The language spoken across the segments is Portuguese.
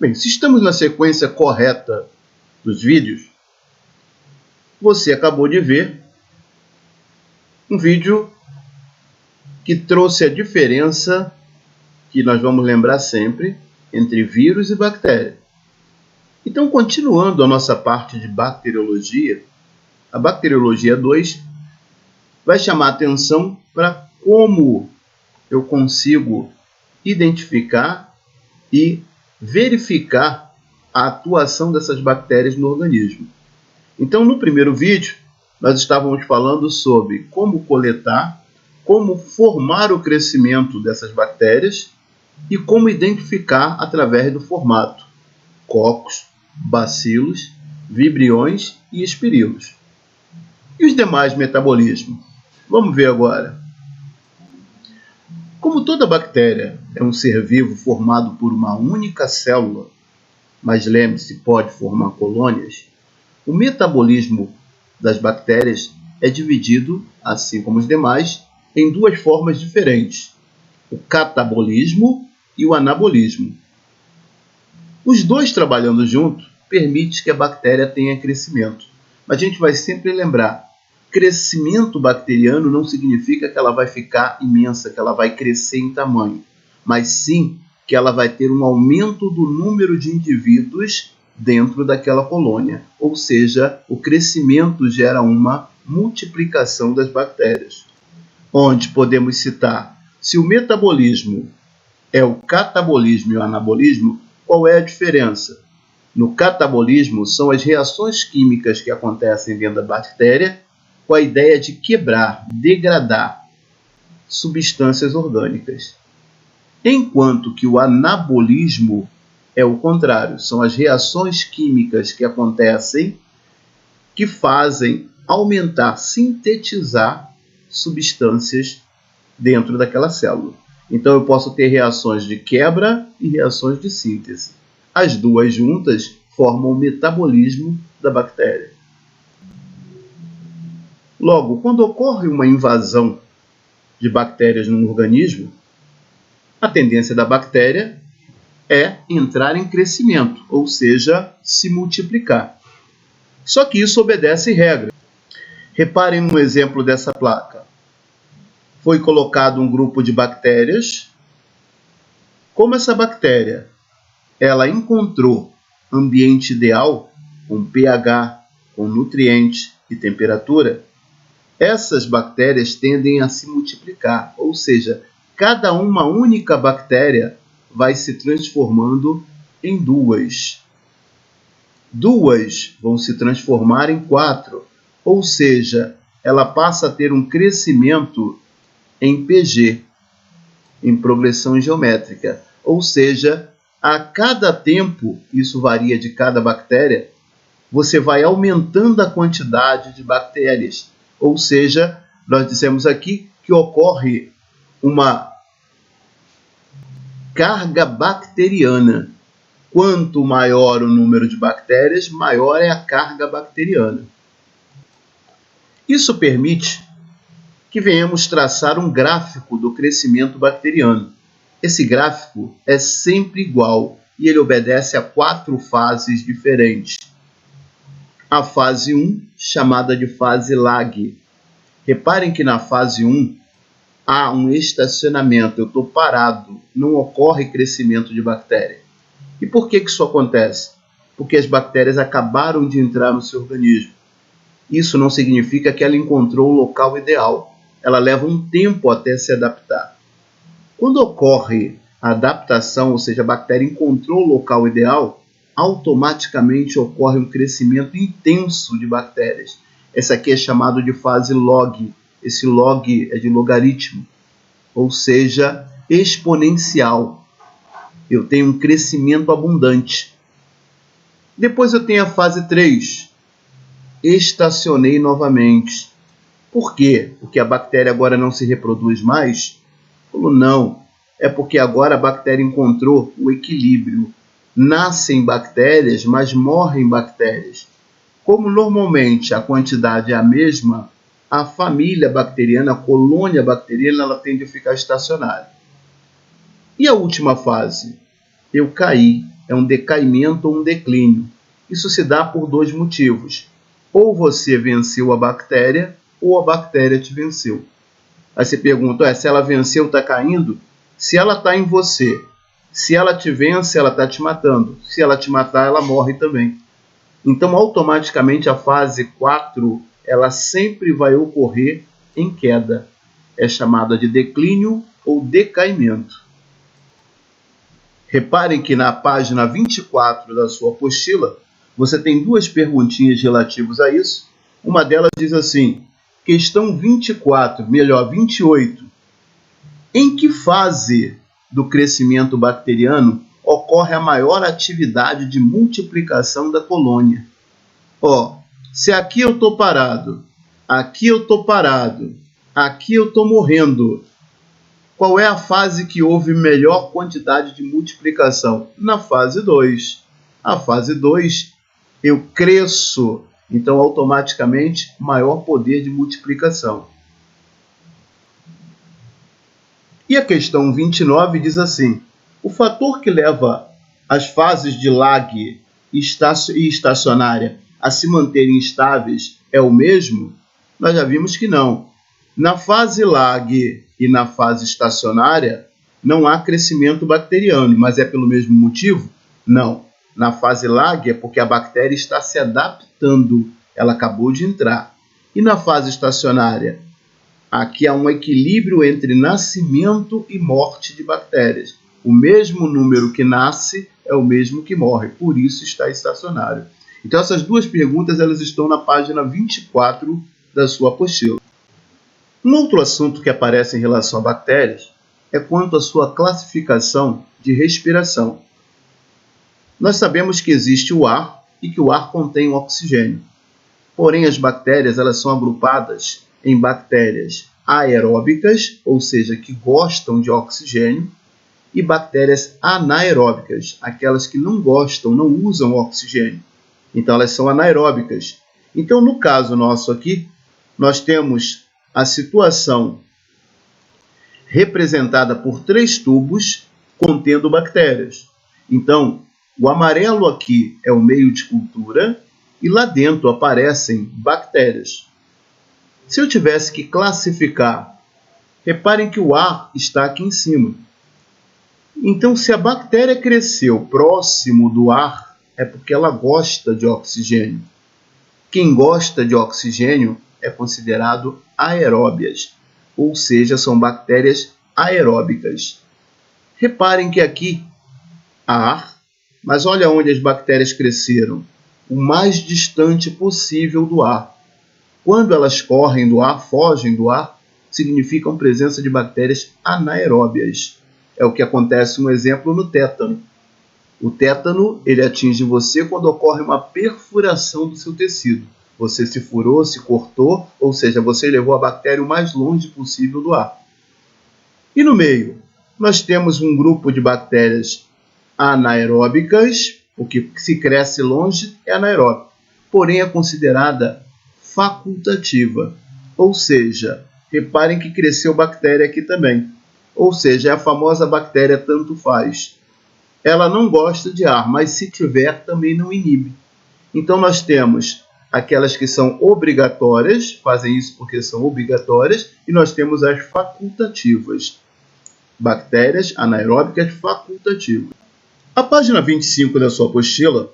Bem, se estamos na sequência correta dos vídeos, você acabou de ver um vídeo que trouxe a diferença, que nós vamos lembrar sempre, entre vírus e bactéria. Então, continuando a nossa parte de bacteriologia, a bacteriologia 2 vai chamar a atenção para como eu consigo identificar e verificar a atuação dessas bactérias no organismo. Então, no primeiro vídeo, nós estávamos falando sobre como coletar, como formar o crescimento dessas bactérias e como identificar através do formato: cocos, bacilos, vibriões e espirilos. E os demais metabolismos? Vamos ver agora. Como toda bactéria é um ser vivo formado por uma única célula, mas lembre-se, pode formar colônias, o metabolismo das bactérias é dividido, assim como os demais, em duas formas diferentes: o catabolismo e o anabolismo. Os dois trabalhando juntos permite que a bactéria tenha crescimento. Mas a gente vai sempre lembrar: crescimento bacteriano não significa que ela vai ficar imensa, que ela vai crescer em tamanho, mas sim que ela vai ter um aumento do número de indivíduos dentro daquela colônia. Ou seja, o crescimento gera uma multiplicação das bactérias. Onde podemos citar, se o metabolismo é o catabolismo e o anabolismo, qual é a diferença? No catabolismo são as reações químicas que acontecem dentro da bactéria com a ideia de quebrar, degradar substâncias orgânicas. Enquanto que o anabolismo é o contrário, são as reações químicas que acontecem que fazem aumentar, sintetizar substâncias dentro daquela célula. Então eu posso ter reações de quebra e reações de síntese. As duas juntas formam o metabolismo da bactéria. Logo, quando ocorre uma invasão de bactérias num organismo, a tendência da bactéria é entrar em crescimento, ou seja, se multiplicar. Só que isso obedece regras. Reparem no exemplo dessa placa. Foi colocado um grupo de bactérias. Como essa bactéria ela encontrou ambiente ideal, com pH, com nutrientes e temperatura, essas bactérias tendem a se multiplicar, ou seja, cada uma única bactéria vai se transformando em duas. Duas vão se transformar em 4, ou seja, ela passa a ter um crescimento em PG, em progressão geométrica, ou seja, a cada tempo, isso varia de cada bactéria, você vai aumentando a quantidade de bactérias. Ou seja, nós dissemos aqui que ocorre uma carga bacteriana. Quanto maior o número de bactérias, maior é a carga bacteriana. Isso permite que venhamos traçar um gráfico do crescimento bacteriano. Esse gráfico é sempre igual e ele obedece a 4 fases diferentes. A fase 1, chamada de fase lag. Reparem que na fase 1 há um estacionamento, eu estou parado, não ocorre crescimento de bactéria. E por que isso acontece? Porque as bactérias acabaram de entrar no seu organismo. Isso não significa que ela encontrou o local ideal. Ela leva um tempo até se adaptar. Quando ocorre a adaptação, ou seja, a bactéria encontrou o local ideal, automaticamente ocorre um crescimento intenso de bactérias. Essa aqui é chamado de fase log. Esse log é de logaritmo, ou seja, exponencial. Eu tenho um crescimento abundante. Depois eu tenho a fase 3. Estacionei novamente. Por quê? Porque a bactéria agora não se reproduz mais? Falou, não. É porque agora a bactéria encontrou o equilíbrio. Nascem bactérias, mas morrem bactérias. Como normalmente a quantidade é a mesma, a família bacteriana, a colônia bacteriana, ela tende a ficar estacionária. E a última fase? Eu caí, é um decaimento ou um declínio. Isso se dá por dois motivos. Ou você venceu a bactéria, ou a bactéria te venceu. Aí você pergunta, se ela venceu, está caindo? Se ela está em você, se ela te vence, ela está te matando. Se ela te matar, ela morre também. Então, automaticamente, a fase 4, ela sempre vai ocorrer em queda. É chamada de declínio ou decaimento. Reparem que na página 24 da sua apostila, você tem duas perguntinhas relativas a isso. Uma delas diz assim, questão 24, melhor, 28. Em que fase do crescimento bacteriano ocorre a maior atividade de multiplicação da colônia? Se aqui eu estou parado, aqui eu estou parado, aqui eu estou morrendo, qual é a fase que houve melhor quantidade de multiplicação? Na fase 2. A fase 2, eu cresço, então automaticamente maior poder de multiplicação. E a questão 29 diz assim, o fator que leva as fases de lag e estacionária a se manterem estáveis é o mesmo? Nós já vimos que não. Na fase lag e na fase estacionária não há crescimento bacteriano, mas é pelo mesmo motivo? Não. Na fase lag é porque a bactéria está se adaptando, ela acabou de entrar. E na fase estacionária? Aqui há um equilíbrio entre nascimento e morte de bactérias. O mesmo número que nasce é o mesmo que morre, por isso está estacionário. Então essas duas perguntas elas estão na página 24 da sua apostila. Um outro assunto que aparece em relação a bactérias é quanto à sua classificação de respiração. Nós sabemos que existe o ar e que o ar contém o oxigênio. Porém, as bactérias elas são agrupadas em bactérias aeróbicas, ou seja, que gostam de oxigênio, e bactérias anaeróbicas, aquelas que não gostam, não usam oxigênio. Então, elas são anaeróbicas. Então, no caso nosso aqui, nós temos a situação representada por 3 tubos contendo bactérias. Então, o amarelo aqui é o meio de cultura e lá dentro aparecem bactérias. Se eu tivesse que classificar, reparem que o ar está aqui em cima. Então, se a bactéria cresceu próximo do ar, é porque ela gosta de oxigênio. Quem gosta de oxigênio é considerado aeróbias, ou seja, são bactérias aeróbicas. Reparem que aqui há ar, mas olha onde as bactérias cresceram, o mais distante possível do ar. Quando elas correm do ar, fogem do ar, significam presença de bactérias anaeróbias. É o que acontece, um exemplo, no tétano. O tétano ele atinge você quando ocorre uma perfuração do seu tecido. Você se furou, se cortou, ou seja, você levou a bactéria o mais longe possível do ar. E no meio, nós temos um grupo de bactérias anaeróbicas, o que se cresce longe é anaeróbico, porém é considerada facultativa. Ou seja, reparem que cresceu bactéria aqui também. Ou seja, é a famosa bactéria tanto faz. Ela não gosta de ar, mas se tiver também não inibe. Então nós temos aquelas que são obrigatórias, fazem isso porque são obrigatórias, e nós temos as facultativas. Bactérias anaeróbicas facultativas. A página 25 da sua apostila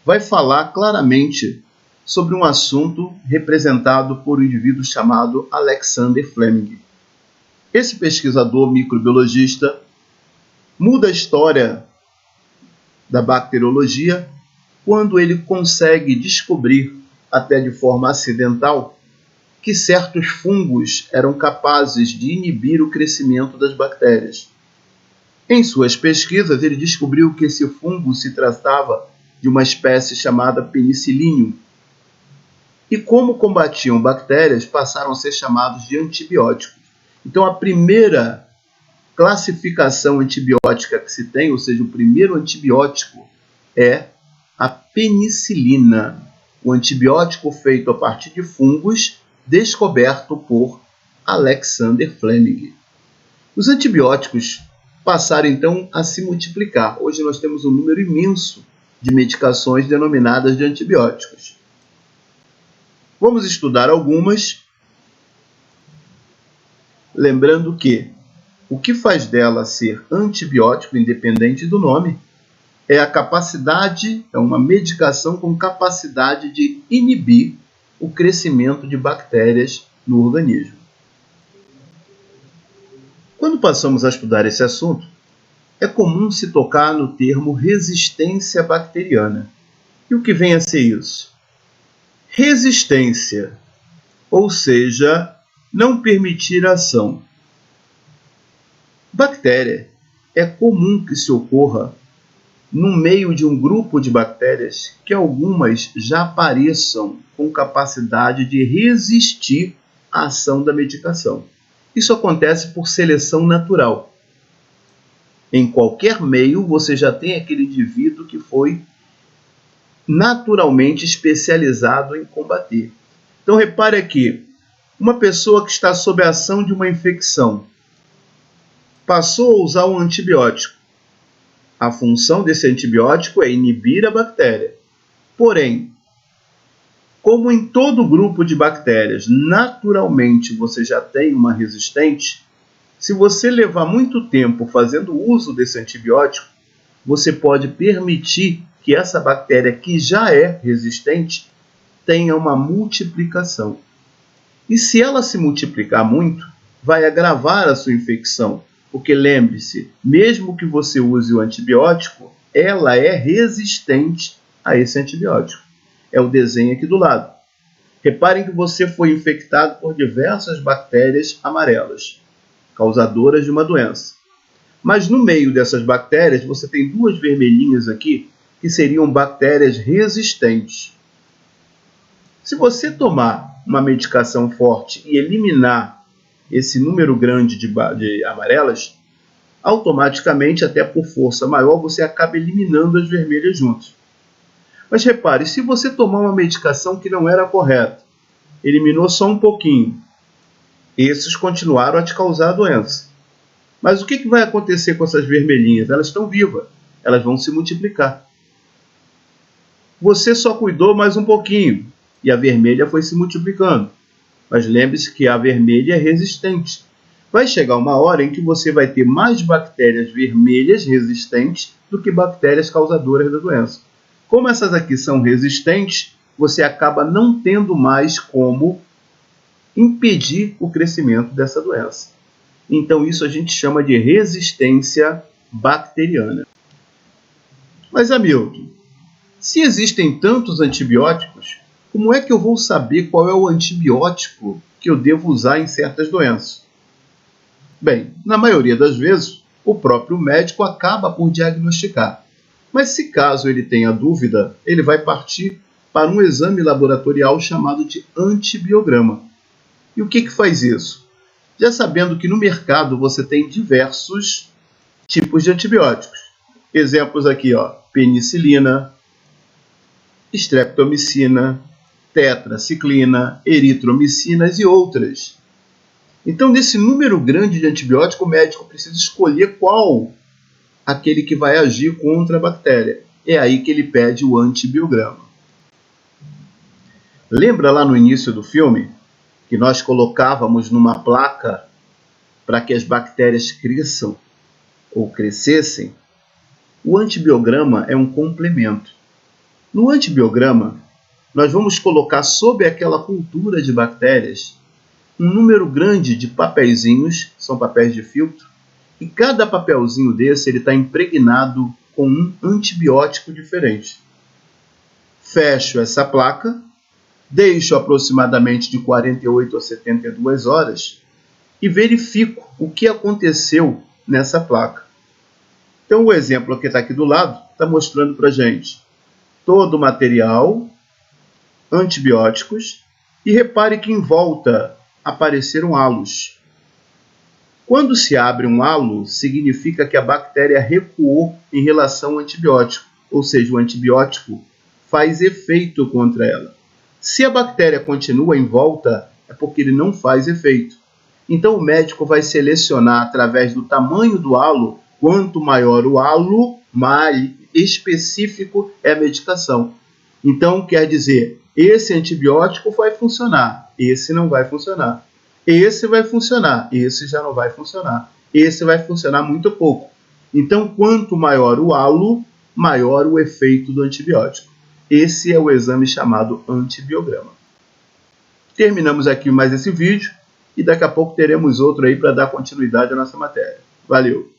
vai falar claramente sobre um assunto representado por um indivíduo chamado Alexander Fleming. Esse pesquisador microbiologista muda a história da bacteriologia quando ele consegue descobrir, até de forma acidental, que certos fungos eram capazes de inibir o crescimento das bactérias. Em suas pesquisas, ele descobriu que esse fungo se tratava de uma espécie chamada Penicillium. E como combatiam bactérias, passaram a ser chamados de antibióticos. Então, a primeira classificação antibiótica que se tem, ou seja, o primeiro antibiótico, é a penicilina, o antibiótico feito a partir de fungos, descoberto por Alexander Fleming. Os antibióticos passaram então a se multiplicar. Hoje nós temos um número imenso de medicações denominadas de antibióticos. Vamos estudar algumas, lembrando que o que faz dela ser antibiótico, independente do nome, é a capacidade, é uma medicação com capacidade de inibir o crescimento de bactérias no organismo. Quando passamos a estudar esse assunto, é comum se tocar no termo resistência bacteriana. E o que vem a ser isso? Resistência, ou seja, não permitir a ação. Bactéria é comum que se ocorra no meio de um grupo de bactérias que algumas já apareçam com capacidade de resistir à ação da medicação. Isso acontece por seleção natural. Em qualquer meio, você já tem aquele indivíduo que foi naturalmente especializado em combater. Então, repare aqui, uma pessoa que está sob a ação de uma infecção passou a usar um antibiótico. A função desse antibiótico é inibir a bactéria. Porém, como em todo grupo de bactérias, naturalmente você já tem uma resistente, se você levar muito tempo fazendo uso desse antibiótico, você pode permitir que essa bactéria que já é resistente tenha uma multiplicação. E se ela se multiplicar muito, vai agravar a sua infecção. Porque lembre-se, mesmo que você use o antibiótico, ela é resistente a esse antibiótico. É o desenho aqui do lado. Reparem que você foi infectado por diversas bactérias amarelas, causadoras de uma doença. Mas no meio dessas bactérias, você tem duas vermelhinhas aqui, que seriam bactérias resistentes. Se você tomar uma medicação forte e eliminar esse número grande de amarelas, automaticamente, até por força maior, você acaba eliminando as vermelhas juntas. Mas repare, se você tomar uma medicação que não era correta, eliminou só um pouquinho, esses continuaram a te causar a doença. Mas o que vai acontecer com essas vermelhinhas? Elas estão vivas, elas vão se multiplicar. Você só cuidou mais um pouquinho e a vermelha foi se multiplicando. Mas lembre-se que a vermelha é resistente. Vai chegar uma hora em que você vai ter mais bactérias vermelhas resistentes do que bactérias causadoras da doença. Como essas aqui são resistentes, você acaba não tendo mais como impedir o crescimento dessa doença. Então isso a gente chama de resistência bacteriana. Mas, Hamilton, se existem tantos antibióticos, como é que eu vou saber qual é o antibiótico que eu devo usar em certas doenças? Bem, na maioria das vezes, o próprio médico acaba por diagnosticar. Mas se caso ele tenha dúvida, ele vai partir para um exame laboratorial chamado de antibiograma. E o que faz isso? Já sabendo que no mercado você tem diversos tipos de antibióticos. Exemplos aqui, penicilina, streptomicina, tetraciclina, eritromicinas e outras. Então, nesse número grande de antibióticos, o médico precisa escolher qual aquele que vai agir contra a bactéria. É aí que ele pede o antibiograma. Lembra lá no início do filme que nós colocávamos numa placa para que as bactérias cresçam ou crescessem? O antibiograma é um complemento. No antibiograma, nós vamos colocar sobre aquela cultura de bactérias um número grande de papeizinhos, são papéis de filtro, e cada papelzinho desse está impregnado com um antibiótico diferente. Fecho essa placa, deixo aproximadamente de 48 a 72 horas e verifico o que aconteceu nessa placa. Então o exemplo que está aqui do lado está mostrando para a gente todo o material, antibióticos, e repare que em volta apareceram halos. Quando se abre um halo, significa que a bactéria recuou em relação ao antibiótico, ou seja, o antibiótico faz efeito contra ela. Se a bactéria continua em volta, é porque ele não faz efeito. Então o médico vai selecionar, através do tamanho do halo, Quanto maior o halo, mais específico é a medicação. Então, quer dizer, esse antibiótico vai funcionar, esse não vai funcionar. Esse vai funcionar, esse já não vai funcionar. Esse vai funcionar muito pouco. Então, quanto maior o halo, maior o efeito do antibiótico. Esse é o exame chamado antibiograma. Terminamos aqui mais esse vídeo e daqui a pouco teremos outro aí para dar continuidade à nossa matéria. Valeu!